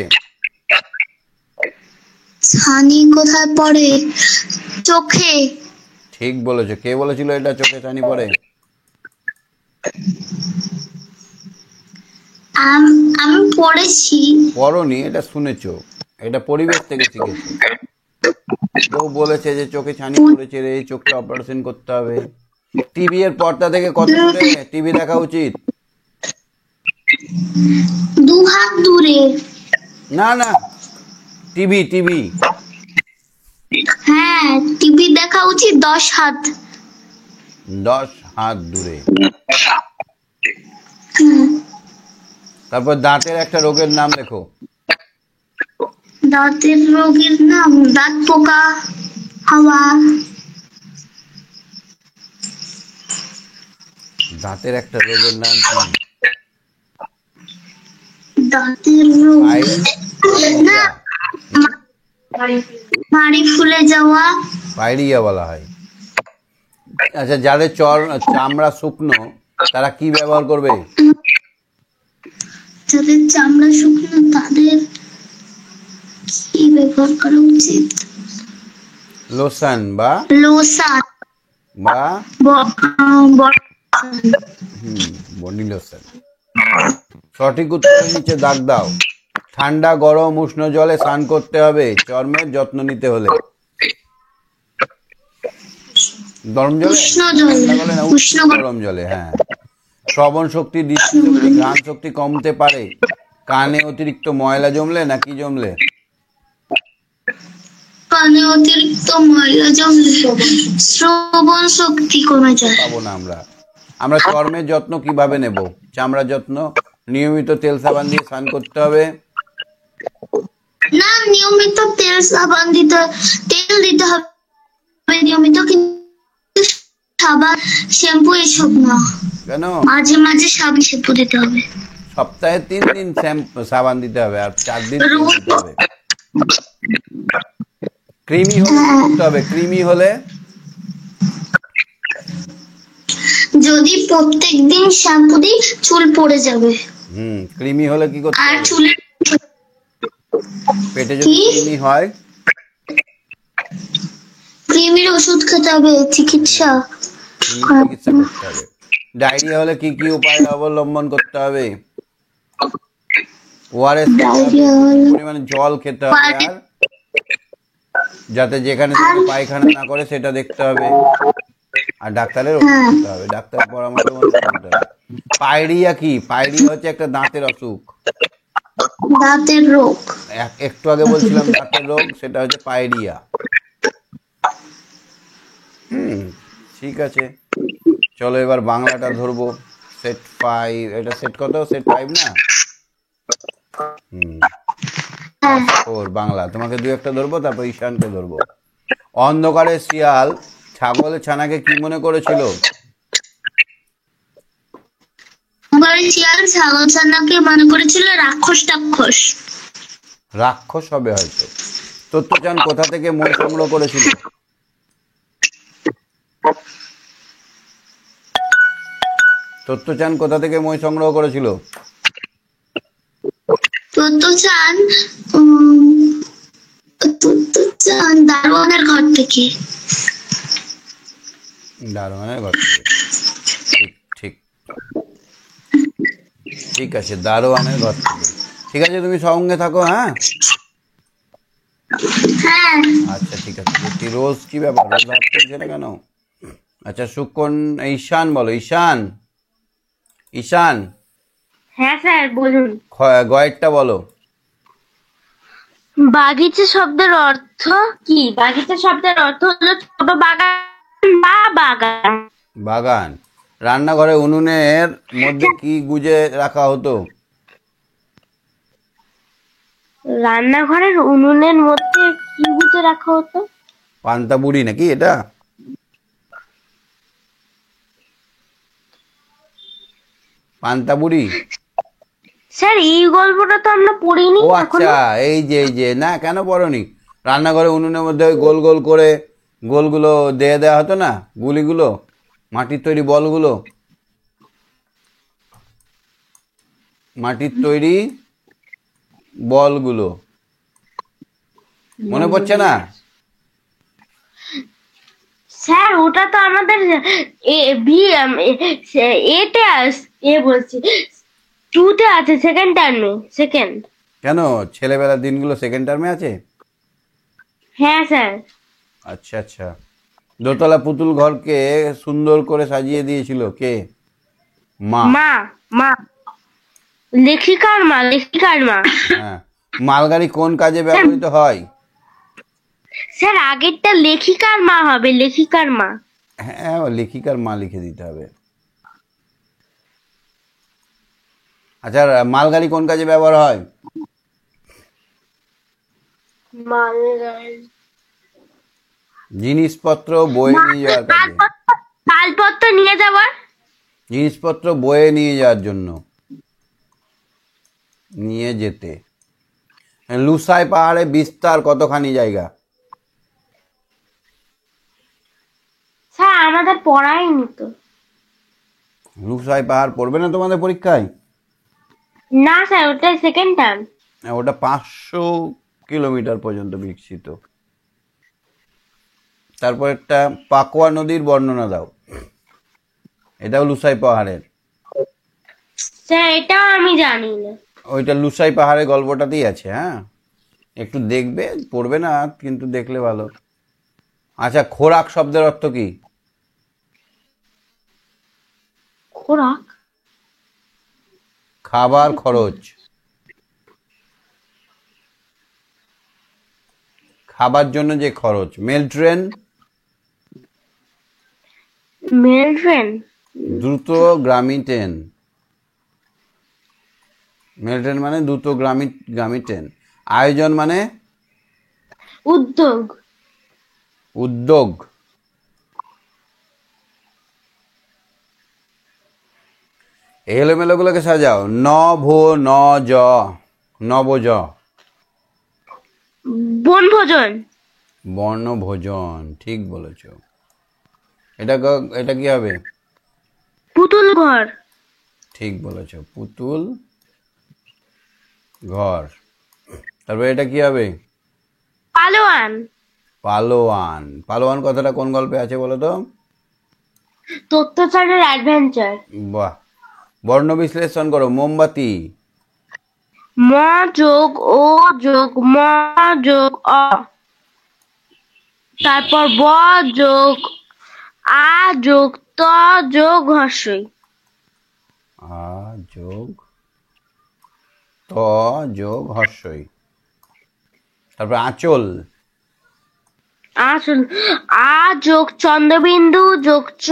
ছানি কোথায় পড়ে? চোখে। ঠিক বলেছো। কে বলেছিল এটা চোখে ছানি পড়ে? আমি পড়েছি। পড়নি, এটা শুনেছো, এটা পরিবেশ থেকে শিখেছো। কেউ বলেছে যে চোখে ছানি পড়েছে রে, এই চোখটা অপারেশন করতে হবে। টিভি এর পর্দা থেকে কত দূরে টিভি দেখা উচিত? 2 হাত দূরে। না না, টিভি টিভি হ্যাঁ, টিভি দেখা উচিত 10 হাত। 10 হাত দূরে। হুম। তারপর দাঁতের একটা রোগের নাম লেখো। দাঁতের রোগের নাম দাঁত পোকা হওয়া। দাঁতের একটা রোগের নাম কি? দাঁতের রোগ না, পাইরিয়া। মাড়ি ফুলে যাওয়া। পাইরিয়া বলা হয়। আচ্ছা, যাদের চামড়া শুকনো তারা কি ব্যবহার করবে? যাদের চামড়া শুকনো তাদের কি ব্যবহার করা উচিত? লোশন বা লোশন বা বা বডি লোশন। সঠিক উত্তরের নিচে দাগ দাও। ঠান্ডা গরম উষ্ণ জলে স্নান করতে হবে চর্মের যত্ন নিতে হলে। গরম জলে, উষ্ণ জলে। ঠান্ডা জলে না, উষ্ণ গরম জলে। হ্যাঁ। শ্রবণ শক্তি, দৃষ্টিশক্তি, ঘ্রাণ শক্তি কমতে পারে কানে অতিরিক্ত ময়লা জমলে না কি জমলে? কানে অতিরিক্ত ময়লা জমলে শ্রবণ শক্তি কমে যায়। পাবো না আমরা। আমরা চর্মের যত্ন কিভাবে নেব? চামড়ার যত্ন নিয়মিত তেল সাবান দিয়ে স্নান করতে হবে। না, নিয়মিত তেল সাবান তেল দিতে হবে নিয়মিত, কিন্তু সাবান শ্যাম্পু এসব না। কেন? মাঝে মাঝে সাবান শ্যাম্পু দিতে হবে। সপ্তাহে 3 দিন সাবান দিতে হবে আর 4 দিন তেল দিতে হবে। ক্রিমি হলে কি করতে হবে? ক্রিমি হলে যদি প্রত্যেকদিন শ্যাম্পু দিই চুল পড়ে যাবে। ক্রিমি হলে কি করতে আর হবে? চুলের পেটে যদি ক্রিমি হয় ক্রিমির ওষুধ খেতে হবে, চিকিৎসা চিকিৎসা করতে হবে। ডায়রিয়া হলে কি কি উপায় অবলম্বন করতে হবে? ওআরএস পরিমাণে জল খেতে হবে, আর যাতে যেখানে পায়খানা না করে সেটা দেখতে হবে, আর ডাক্তারের ওষুধ খেতে হবে, ডাক্তারের পরামর্শ মতো চলতে হবে। পাইরিয়া কি? পাইরিয়া হচ্ছে একটা দাঁতের অসুখ, দাঁতের রোগ। একটু আগে বলছিলাম দাঁতের রোগ, সেটা হচ্ছে পাইরিয়া। ঠিক আছে, চলো এবার বাংলাটা ধরবো। সেট 5, এটা সেট কত? সেট 5 না? 4 বাংলা। তোমাকে 2-1টা ধরবো, তারপর ঈশানকে ধরবো। অন্ধকারে শিয়াল ছাগলের ছানাকে কি মনে করেছিল? শিয়াল ছাগলছানাকে মনে করেছিল রাক্ষস টাক্ষস। রাক্ষস হবে হয়তো। তত্ত্বচান কোথা থেকে মই সংগ্রহ করেছিল? তত্ত্বচান কোথা থেকে মই সংগ্রহ করেছিল? তত্ত্বচান দারোয়ানের ঘর থেকে। দারোয়ানের ঘর থেকে। ঠিক ঠিক ঠিক আছে, দারোয়ানের ঘর থেকে। ঠিক আছে, তুমি সঙ্গে থাকো। হ্যাঁ হ্যাঁ, আচ্ছা ঠিক আছে। রোজ কি ব্যাপার, রোজ হাত তুলছে না কেন? আচ্ছা, ঈশান বলো। ঈশান, ঈশান হ্যাঁ স্যার বলুন। গয়েরটা বলো। বাগিচা শব্দের অর্থ কি? বাগিচা শব্দের অর্থ হলো ছোট বাগান বা বাগান। বাগান। রান্নাঘরে উনুনের মধ্যে কি গুজে রাখা হতো? রান্নাঘরের উনুনের মধ্যে কি গুজে রাখা হতো? পান্তা বুড়ি নাকি এটা? পান্তা বুড়ি। স্যার এই গল্পটা তো আমরা পড়িনি ও এখনো। আচ্ছা, এই যে না, কেন পড়নি? রান্নাঘরে উনুনের মধ্যে ওই গোল গোল করে গোলগুলো দিয়ে দেওয়া হতো না, গুলিগুলো, মাটির তৈরি বলগুলো, মাটির তৈরি বলগুলো মনে পড়ছে না? স্যার ওটা তো আমাদের এতে বলছি 2-তে আছে, সেকেন্ড টার্মে, সেকেন্ড। কেন, ছেলেবেলার দিনগুলো সেকেন্ড টার্মে আছে? হ্যাঁ স্যার। আচ্ছা আচ্ছা। দোতলা পুতুল ঘরকে সুন্দর করে সাজিয়ে দিয়েছিল কে? মা। মা। মা লেখিকার মা, লেখিকার মা। হ্যাঁ। মালগাড়ি কোন কাজে ব্যবহৃত হয়? স্যার আগেরটা লেখিকার মা হবে, লেখিকার মা। হ্যাঁ, লেখিকার মা লিখে দিতে হবে। আচ্ছা, মালগাড়ি কোন কাজে ব্যবহার হয়? জিনিসপত্র বয়ে নিয়ে যাওয়ার কাজে। মালপত্র নিয়ে যাওয়ার। জিনিসপত্র বয়ে নিয়ে যাওয়ার জন্য, নিয়ে যেতে। লুসাই পাহাড়ে বিস্তার কতখানি জায়গা? স্যার আমাদের পড়ায়নি তো। লুসাই পাহাড় পড়বে না তোমাদের পরীক্ষায়? না স্যার ওটাই সেকেন্ড টার্ম। ওটা 500 কিলোমিটার পর্যন্ত বিস্তৃত। তারপর একটা পাকোয়া নদীর বর্ণনা দাও। এটাও লুসাই পাহাড়ের। স্যার এটাও আমি জানি না। ওইটা লুসাই পাহাড়ের গল্পটাতেই আছে। হ্যাঁ, একটু দেখবে, পড়বে না কিন্তু দেখলে ভালো। আচ্ছা, খোরাক শব্দের অর্থ কি? খোরাক। খাবার খরচ। খাবার জন্য যে খরচ। Mail train. Mail train. দ্রুতগামী ট্রেন। মেল ট্রেন মানে দ্রুতগামী ট্রেন। আয়োজন মানে উদ্যোগ। উদ্যোগ। এলোমেলোগুলোকে সাজাও। ন ভো ন জ, নবজ। বনভোজন। বর্ণভোজন, ঠিক বলেছ। এটা কি হবে? পুতুল ঘর। ঠিক বলেছ, পুতুল ঘর। তারপরে এটা কি হবে? পালোয়ান। পালোয়ান। পালোয়ান কথাটা কোন গল্পে আছে বলো তো? তথ্যচারের অ্যাডভেঞ্চার। বাহ। বর্ণ বিশ্লেষণ করো। মোমবাতি। ম যোগ ও যোগ ম যোগ অ, তারপর ব যোগ আ যোগ ত যোগ হর্ষই। আ যোগ ত যোগ হর্ষই। তারপর আঁচল। আসল আ যোগ চন্দ্রবিন্দু যোগ চ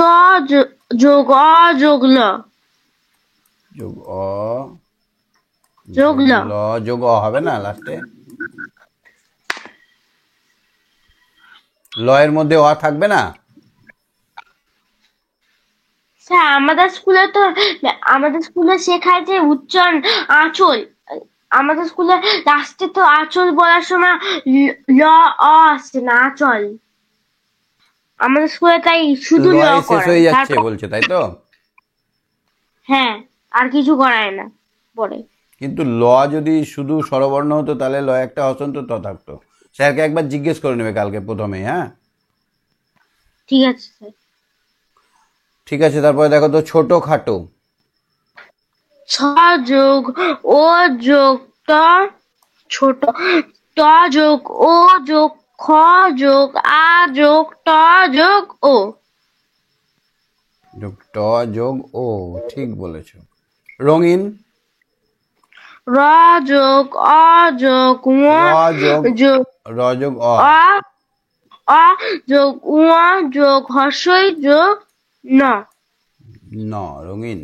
যোগ অ যোগ ল। যোগ অ যোগ ল। ল যোগ অ হবে না লাস্টে? লয়ের মধ্যে অ থাকবে না? স্যার আমাদের স্কুলে শেখায় যে উচ্চারণ আঁচল। আমাদের স্কুলে লাস্টে তো আঁচল বলার সময় ল অ আসছে না, আঁচল। আমাদের স্কুলে তাই শুধু ল লয় শেষ করায়, হয়ে যাচ্ছে তারপর বলছে, তাই তো? হ্যাঁ আর কিছু করায় না পরে। কিন্তু ল যদি শুধু স্বরবর্ণ হতো তাহলে ল একটা হসন্ত ত থাকতো। স্যারকে একবার জিজ্ঞেস করে নেবে কালকে প্রথমে। হ্যাঁ, ঠিক আছে স্যার। ঠিক আছে। তারপরে দেখো তো, ছোট খাটো। ছ যোগ ও যোগ ত ছোট, ত যোগ ও যোগ খ যোগ আ যোগ ট যোগ ও। যোগ ট যোগ ও, ঠিক বলেছ। রঙিন। র যোগ অ যোগ ঙ র যোগ যোগ র যোগ অ অ অ যোগ ঙ যোগ হর্ষই যোগ ন। ন, রঙিন।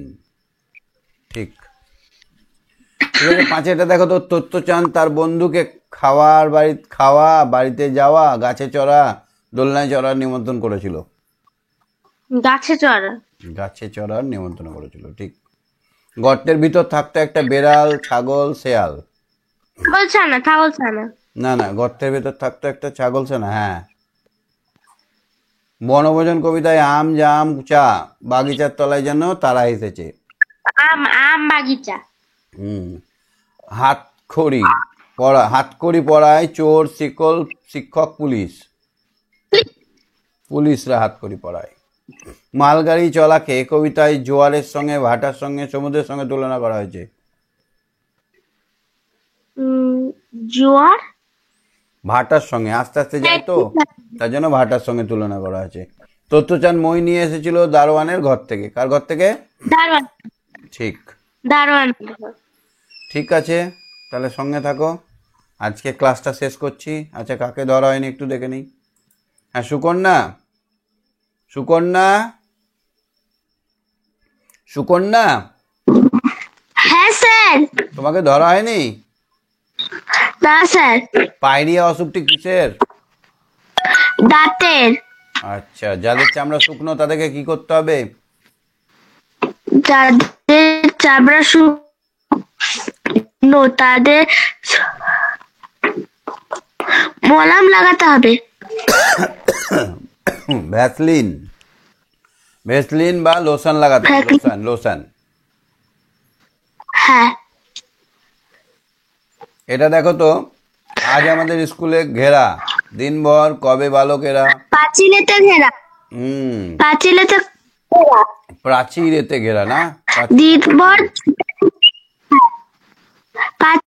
ঠিক ঠিক আছে, পাঁচে এটা দেখো তো, তত্ত্বচান তার বন্ধুকে খাওয়া, বাড়িতে যাওয়া, গাছে চড়া, দোলনায় চড়ার নিমন্ত্রণ করেছিল। গাছে চড়া। গাছে চড়ার নিমন্ত্রণ করেছিল, ঠিক। গর্তের ভিতর থাকতো একটা বেড়াল, ছাগল, শেয়াল। বলছে না, তা বলছে না। না না, গর্তের ভিতর থাকতো একটা ছাগল, সে না, হ্যাঁ। বনভোজন কবিতায় আম জাম চা, বাগিচার তলায় যেন তারা এসেছে। আম আম বাগিচা। হুম। হাতখড়ি পড়ায় চোর, শিকল, শিক্ষক, পুলিশরা হাতখড়ি পড়ায়। মালগাড়ি চলাকে কবিতায় জোয়ারের সঙ্গে, ভাটার সঙ্গে, সমুদ্রের সঙ্গে তুলনা করা হয়েছে। জোয়ার। ভাটার সঙ্গে আস্তে আস্তে যায় তো, তার জন্য ভাটার সঙ্গে তুলনা করা হয়েছে। তত্ত্বচান মই নিয়ে এসেছিল দারোয়ানের ঘর থেকে। কার ঘর থেকে? দারোয়ান। ঠিক দারোয়ান। ঠিক আছে, তাহলে সঙ্গে থাকো। আজকে ক্লাসটা শেষ করছি। আচ্ছা, কাকে ধরা হয়নি একটু দেখে নিই। হ্যাঁ, সুকন্যা। সুকন্যা, সুকন্যা, হ্যাঁ স্যার। তোমাকে ধরা হয়নি? না স্যার। পায়রিয়া অসুখটি কিসের? দাঁতের। আচ্ছা, যাদের চামড়া শুকনো তাদেরকে কি করতে হবে? যাদের চামড়া শুকনো তাদের মলম লাগাতে হবে। ভ্যাসলিন বা লোশন লাগাতে হবে। লোশন। হ্যাঁ। এটা দেখো তো, আজ আমাদের স্কুলে ঘেরা দিনভর, কবে বালকেরা পাঁচিলেতে ঘেরা। পাঁচিলেতে ঘেরা। প্রাচীরেতে ঘেরা না, দিনভর